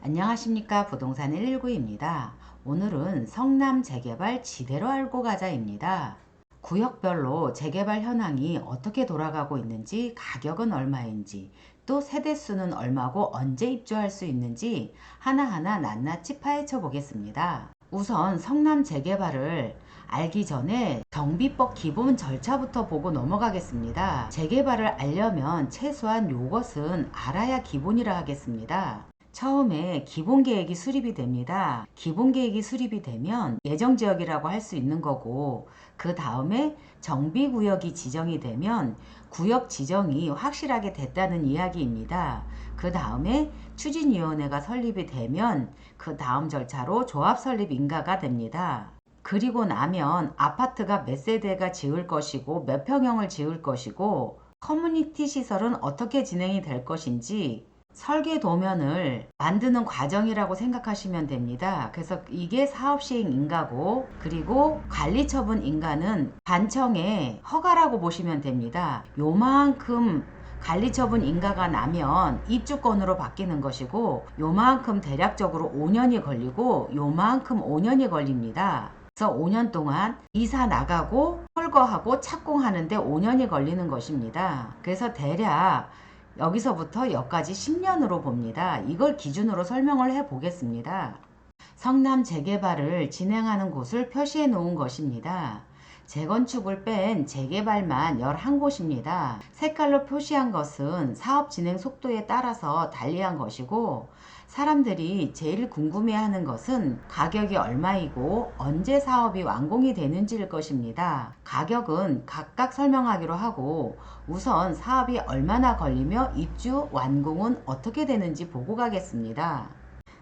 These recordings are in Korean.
안녕하십니까. 부동산 119입니다. 오늘은 성남 재개발 지대로 알고 가자입니다. 구역별로 재개발 현황이 어떻게 돌아가고 있는지, 가격은 얼마인지, 또 세대수는 얼마고 언제 입주할 수 있는지 하나하나 낱낱이 파헤쳐 보겠습니다. 우선 성남 재개발을 알기 전에 정비법 기본 절차부터 보고 넘어가겠습니다. 재개발을 알려면 최소한 요것은 알아야 기본이라 하겠습니다. 처음에 기본계획이 수립이 됩니다. 기본계획이 수립이 되면 예정지역이라고 할 수 있는 거고, 그 다음에 정비구역이 지정이 되면 구역 지정이 확실하게 됐다는 이야기입니다. 그 다음에 추진위원회가 설립이 되면 그 다음 절차로 조합 설립 인가가 됩니다. 그리고 나면 아파트가 몇 세대가 지을 것이고 몇 평형을 지을 것이고 커뮤니티 시설은 어떻게 진행이 될 것인지 설계 도면을 만드는 과정이라고 생각하시면 됩니다. 그래서 이게 사업 시행 인가고, 그리고 관리 처분 인가는 관청의 허가라고 보시면 됩니다. 요만큼 관리 처분 인가가 나면 입주권으로 바뀌는 것이고, 요만큼 대략적으로 5년이 걸리고 요만큼 5년이 걸립니다. 그래서 5년 동안 이사 나가고 철거하고 착공하는데 5년이 걸리는 것입니다. 그래서 대략 여기서부터 여기까지 10년으로 봅니다. 이걸 기준으로 설명을 해 보겠습니다. 성남 재개발을 진행하는 곳을 표시해 놓은 것입니다. 재건축을 뺀 재개발만 11곳입니다. 색깔로 표시한 것은 사업 진행 속도에 따라서 달리한 것이고, 사람들이 제일 궁금해하는 것은 가격이 얼마이고 언제 사업이 완공이 되는지일 것입니다. 가격은 각각 설명하기로 하고, 우선 사업이 얼마나 걸리며 입주 완공은 어떻게 되는지 보고 가겠습니다.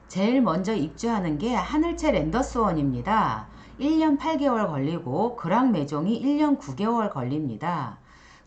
제일 먼저 입주하는 게 하늘채 랜더스원입니다. 1년 8개월 걸리고 그랑 매종이 1년 9개월 걸립니다.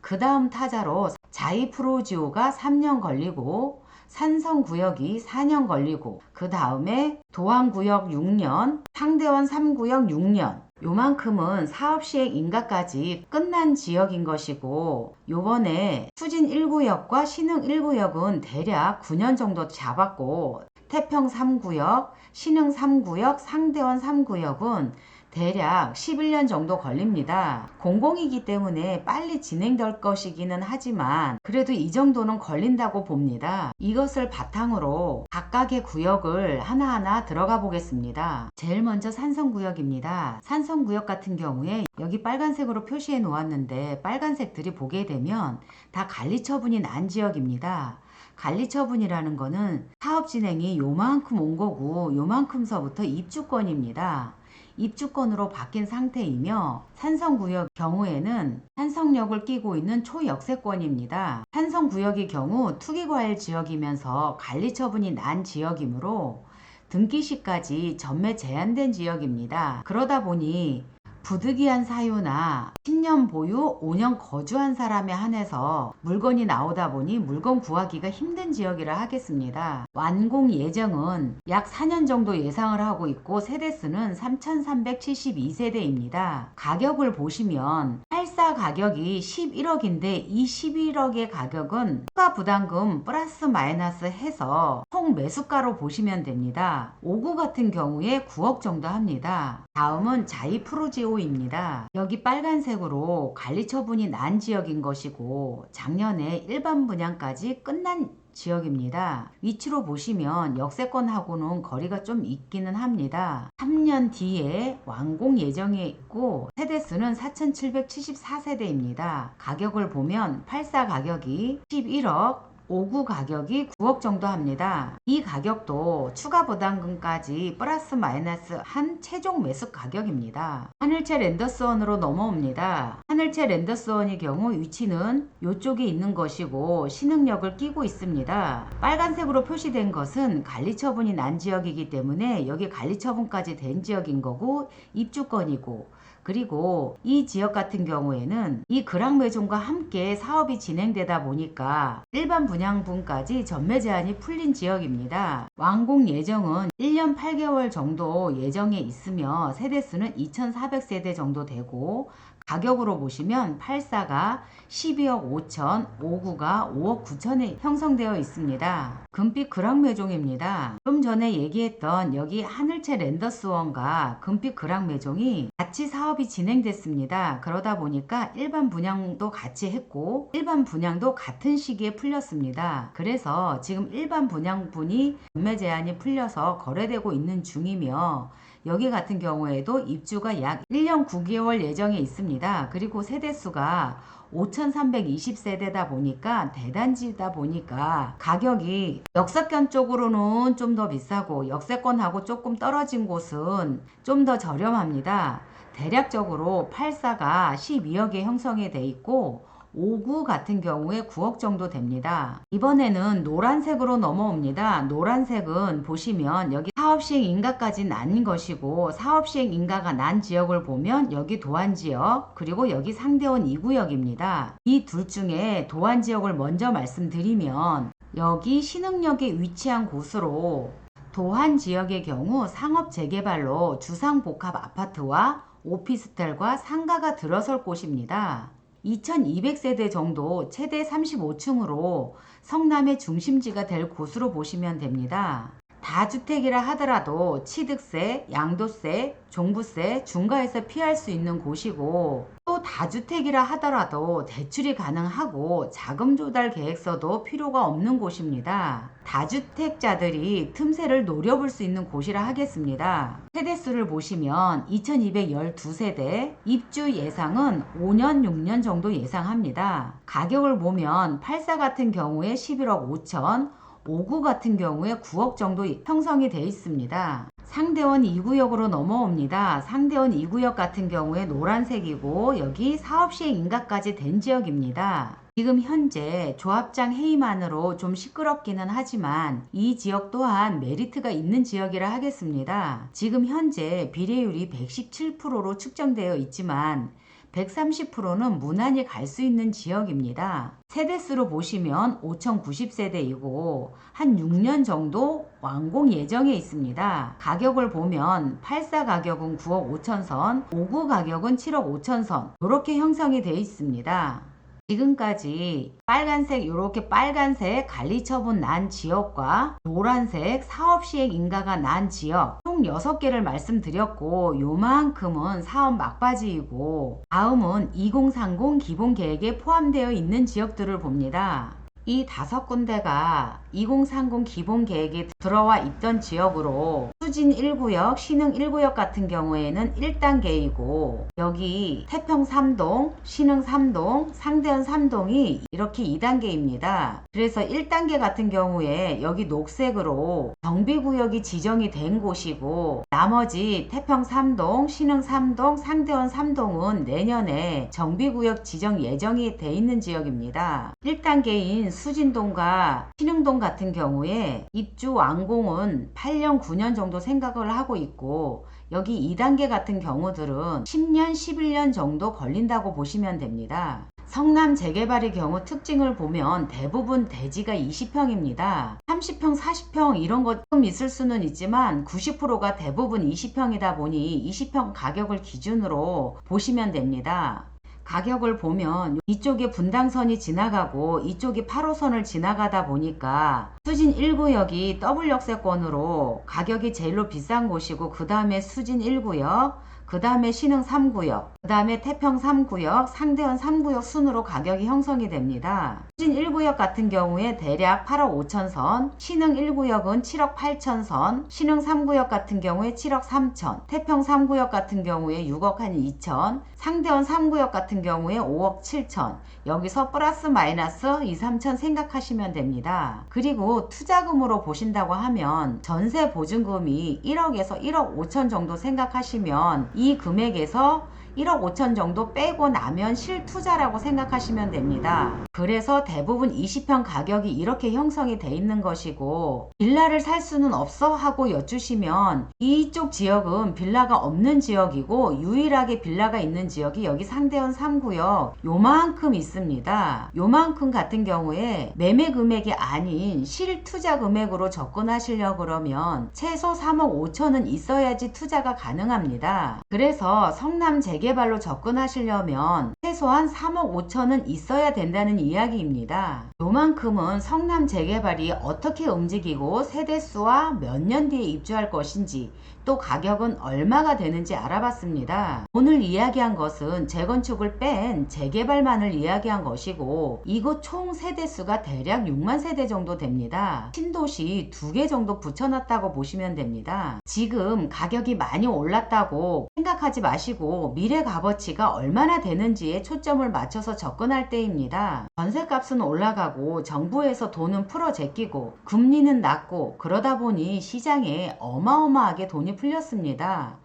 그 다음 타자로 자이프로지오가 3년 걸리고 산성구역이 4년 걸리고, 그 다음에 도항구역 6년, 상대원 3구역 6년, 요만큼은 사업시행 인가까지 끝난 지역인 것이고, 요번에 추진 1구역과 신흥 1구역은 대략 9년 정도 잡았고, 태평 3구역, 신흥 3구역, 상대원 3구역은 대략 11년 정도 걸립니다. 공공이기 때문에 빨리 진행될 것이기는 하지만 그래도 이 정도는 걸린다고 봅니다. 이것을 바탕으로 각각의 구역을 하나하나 들어가 보겠습니다. 제일 먼저 산성구역입니다. 산성구역 같은 경우에 여기 빨간색으로 표시해 놓았는데, 빨간색들이 보게 되면 다 관리 처분이 난 지역입니다. 관리 처분이라는 거는 사업 진행이 요만큼 온 거고 요만큼서부터 입주권입니다. 입주권으로 바뀐 상태이며, 산성구역 경우에는 산성역을 끼고 있는 초역세권입니다. 산성구역의 경우 투기과열 지역이면서 관리 처분이 난 지역이므로 등기 시까지 전매 제한된 지역입니다. 그러다 보니 부득이한 사유나 10년 보유, 5년 거주한 사람에 한해서 물건이 나오다 보니 물건 구하기가 힘든 지역이라 하겠습니다. 완공 예정은 약 4년 정도 예상을 하고 있고, 세대수는 3,372세대입니다. 가격을 보시면 84 가격이 11억인데 이 11억의 가격은 추가 부담금 플러스 마이너스 해서 총 매수가로 보시면 됩니다. 5구 같은 경우에 9억 정도 합니다. 다음은 자이프로지오입니다. 여기 빨간색으로 관리 처분이 난 지역인 것이고 작년에 일반 분양까지 끝난 지역입니다. 위치로 보시면 역세권하고는 거리가 좀 있기는 합니다. 3년 뒤에 완공 예정에 있고 세대수는 4,774세대입니다. 가격을 보면 84 가격이 11억, 5구 가격이 9억 정도 합니다. 이 가격도 추가 부담금까지 플러스 마이너스 한 최종 매수 가격입니다. 하늘채 랜더스원으로 넘어옵니다. 하늘채 랜더스원의 경우 위치는 이쪽에 있는 것이고 신흥역을 끼고 있습니다. 빨간색으로 표시된 것은 관리처분이 난 지역이기 때문에 여기 관리처분까지 된 지역인 거고 입주권이고, 그리고 이 지역 같은 경우에는 이 그랑매종과 함께 사업이 진행되다 보니까 일반 분양분까지 전매 제한이 풀린 지역입니다. 완공 예정은 1년 8개월 정도 예정에 있으며 세대수는 2,400세대 정도 되고, 가격으로 보시면 84가 12억 5천, 59가 5억 9천에 형성되어 있습니다. 금빛 그랑 매종입니다. 좀 전에 얘기했던 여기 하늘채 랜더스원과 금빛 그랑 매종이 같이 사업이 진행됐습니다. 그러다 보니까 일반 분양도 같이 했고 일반 분양도 같은 시기에 풀렸습니다. 그래서 지금 일반 분양분이 전매 제한이 풀려서 거래되고 있는 중이며 여기 같은 경우에도 입주가 약 1년 9개월 예정에 있습니다. 그리고 세대수가 5320세대다 보니까 대단지다 보니까 가격이 역세권 쪽으로는 좀 더 비싸고 역세권하고 조금 떨어진 곳은 좀 더 저렴합니다. 대략적으로 84가 12억에 형성이 돼 있고 59 같은 경우에 9억 정도 됩니다. 이번에는 노란색으로 넘어옵니다. 노란색은 보시면 여기 사업시행 인가까지 난 것이고 사업시행 인가가 난 지역을 보면 여기 도안지역 그리고 여기 상대원 2구역입니다. 이 둘 중에 도안지역을 먼저 말씀드리면 여기 신흥역에 위치한 곳으로 도안 지역의 경우 상업 재개발로 주상복합 아파트와 오피스텔과 상가가 들어설 곳입니다. 2200세대 정도 최대 35층으로 성남의 중심지가 될 곳으로 보시면 됩니다. 다주택이라 하더라도 취득세, 양도세, 종부세, 중과에서 피할 수 있는 곳이고 또 다주택이라 하더라도 대출이 가능하고 자금 조달 계획서도 필요가 없는 곳입니다. 다주택자들이 틈새를 노려볼 수 있는 곳이라 하겠습니다. 세대수를 보시면 2212세대, 입주 예상은 5년, 6년 정도 예상합니다. 가격을 보면 84 같은 경우에 11억 5천, 59 같은 경우에 9억 정도 형성이 되어 있습니다. 상대원 2구역으로 넘어옵니다. 상대원 2구역 같은 경우에 노란색이고 여기 사업시행 인가까지 된 지역입니다. 지금 현재 조합장 회의만으로 좀 시끄럽기는 하지만 이 지역 또한 메리트가 있는 지역이라 하겠습니다. 지금 현재 비례율이 117%로 측정되어 있지만 130%는 무난히 갈 수 있는 지역입니다. 세대수로 보시면 5090세대이고 한 6년 정도 완공 예정에 있습니다. 가격을 보면 84 가격은 9억 5천선, 59 가격은 7억 5천선 이렇게 형성이 되어 있습니다. 지금까지 빨간색 이렇게 빨간색 관리처분 난 지역과 노란색 사업시행 인가가 난 지역 총 6개를 말씀드렸고 요만큼은 사업 막바지이고 다음은 2030 기본계획에 포함되어 있는 지역들을 봅니다. 이 5군데가 2030 기본계획에 들어와 있던 지역으로 수진 1구역, 신흥 1구역 같은 경우에는 1단계이고 여기 태평 3동, 신흥 3동, 상대원 3동이 이렇게 2단계입니다. 그래서 1단계 같은 경우에 여기 녹색으로 정비구역이 지정이 된 곳이고 나머지 태평 3동, 신흥 3동, 상대원 3동은 내년에 정비구역 지정 예정이 돼 있는 지역입니다. 1단계인 수진동과 신흥동 같은 경우에 입주 완공은 8년, 9년 정도 생각을 하고 있고 여기 2단계 같은 경우들은 10년, 11년 정도 걸린다고 보시면 됩니다. 성남 재개발의 경우 특징을 보면 대부분 대지가 20평입니다. 30평, 40평 이런 것 좀 있을 수는 있지만 90%가 대부분 20평이다 보니 20평 가격을 기준으로 보시면 됩니다. 가격을 보면 이쪽에 분당선이 지나가고 이쪽이 8호선을 지나가다 보니까 수진 1구역이 더블 역세권으로 가격이 제일로 비싼 곳이고 그 다음에 수진 1구역, 그 다음에 신흥 3구역, 그 다음에 태평 3구역, 상대원 3구역 순으로 가격이 형성이 됩니다. 수진 1구역 같은 경우에 대략 8억 5천선, 신흥 1구역은 7억 8천선, 신흥 3구역 같은 경우에 7억 3천, 태평 3구역 같은 경우에 6억 한 2천, 상대원 3구역 같은 경우에 5억 7천, 여기서 플러스 마이너스 2, 3천 생각하시면 됩니다. 그리고 투자금으로 보신다고 하면 전세 보증금이 1억에서 1억 5천 정도 생각하시면 이 금액에서 1억 5천 정도 빼고 나면 실투자라고 생각하시면 됩니다. 그래서 대부분 20평 가격이 이렇게 형성이 돼 있는 것이고 빌라를 살 수는 없어 하고 여쭈시면 이쪽 지역은 빌라가 없는 지역이고 유일하게 빌라가 있는 지역이 여기 상대원 3구역 요만큼 있습니다. 요만큼 같은 경우에 매매 금액이 아닌 실투자 금액으로 접근하시려고 그러면 최소 3억 5천은 있어야지 투자가 가능합니다. 그래서 성남 재개 재개발로 접근하시려면 최소한 3억 5천은 있어야 된다는 이야기입니다. 요만큼은 성남 재개발이 어떻게 움직이고 세대수와 몇 년 뒤에 입주할 것인지 또 가격은 얼마가 되는지 알아봤습니다. 오늘 이야기한 것은 재건축을 뺀 재개발만을 이야기한 것이고 이곳 총 세대수가 대략 6만 세대 정도 됩니다. 신도시 2개 정도 붙여놨다고 보시면 됩니다. 지금 가격이 많이 올랐다고 생각하지 마시고 미래 값어치가 얼마나 되는지에 초점을 맞춰서 접근할 때입니다. 전셋값은 올라가고 정부에서 돈은 풀어 제끼고 금리는 낮고 그러다 보니 시장에 어마어마하게 돈이 풀렸습니다.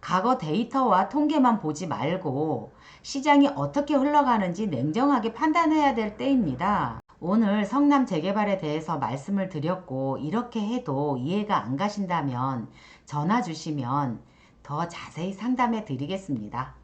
과거 데이터와 통계만 보지 말고 시장이 어떻게 흘러가는지 냉정하게 판단해야 될 때입니다. 오늘 성남 재개발에 대해서 말씀을 드렸고 이렇게 해도 이해가 안 가신다면 전화 주시면 더 자세히 상담해 드리겠습니다.